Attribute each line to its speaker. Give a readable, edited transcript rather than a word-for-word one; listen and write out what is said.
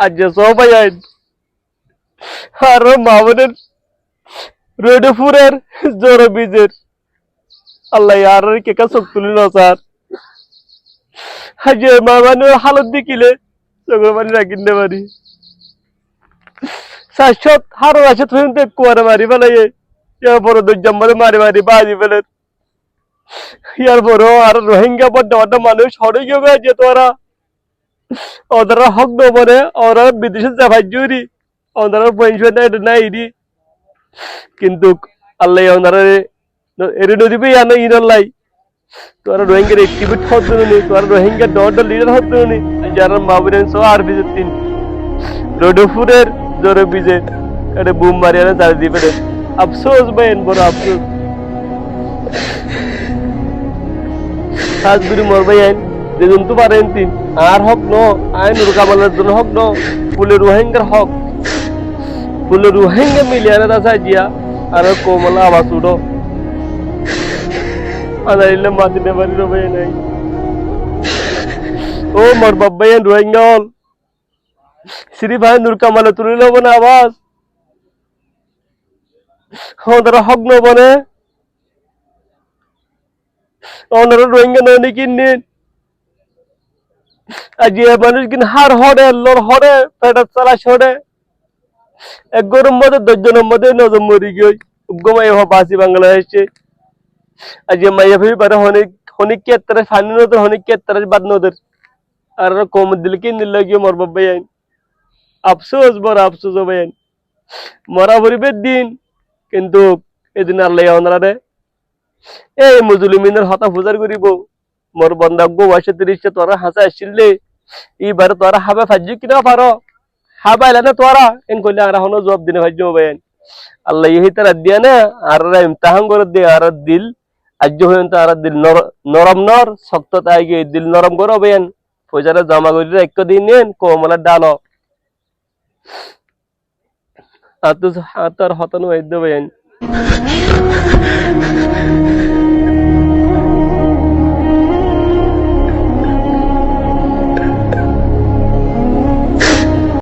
Speaker 1: আজ সবাই আইন আর মামনের রোডপুরের জোর বীজের আল্লাহ আর কে কা চোখ তুলিল স্যার আজ মামানের হালত দেখিলে চোখের পানি রাখিতে পারি শাশ্বত হারো আছে তুই কুয়ারে মারি ফেলাই ইয়ার বড় দুর্জম্বরে মারি মারি বাজি ফেলে ইয়ার বড় আর রোহিঙ্গা বড্ড বড্ড মানুষ হরে গিয়ে যে তোরা ওদের হক নবনে ওরা বিদেশে যাবাই জুরি ওদের পয়সা নাই রি কিন্তু আল্লাহ ওনারা এর নদী পেয়ে আনো ইনাল্লাই তোরা রোহিঙ্গার অ্যাক্টিভিট হতো নি তোরা রোহিঙ্গা ডট লিডার হতো নি যারা মাবুরেন সো আর বিজে তিন রোডপুরের জোরে বিজে এটা বুম মারিয়ানে তার দিবে আফসোস বেন বড় আফসোস সাজগুরি মরবাই আইন যেজন তো পারেন তিন আর হক ন আইন রুকামালের জন্য হক ন ফুলে রোহিঙ্গার হক ফুলে রোহিঙ্গা মিলিয়ানে দাসা জিয়া আর কোমলা আবাস উঠো আদাইলে মাদিনে বাড়ি রবাই নাই ও মোর বাব্বাই রোহিঙ্গা হল শ্রী ভাই নুরকামালে তুলে লব না আবাস ওদের হক ন বনে ওনারা রোহিঙ্গা নয় কিনেন আজ মানুষ কিন হার হরে লোর হরে পেটার চালা সরে এক গরম মধ্যে 10 জনের মধ্যে 9 জন মরি গই গমাই বাসি বাংলাদেশে আজ মাইয়া ফি পারে হনিক কে তরে ফানি নদর হনিক কে তরে বাদ নদর আর কম দিল কিন দিল গিয়ে মর বাবাই আইন আফসোস বড় আফসোস হবে মরা ভরিবে দিন কিন্তু এদিন আল্লাহ ওনারা রে এই মুসলিমিনের হতা ফুজার করিব মোর বন্ধাগ্য বয়সে 30 তোরা হাসা আসছিলে এইবার তোরা হাবে ফাজি কিনা পারো হাবাইলা না তোরা এন কইলে আর হনো জবাব দিনে ফাজি হবেন আল্লাহ এই তারা দিয়া না আর ইমতিহান করে দে আর দিল আজ্য হইন তো আর দিল নরম নর শক্ত তাই গিয়ে দিল নরম করো বেন ফজারে জমা করি এক দিন নেন কোমলা ডালো আর তো হাতার হতানো হইতে বেন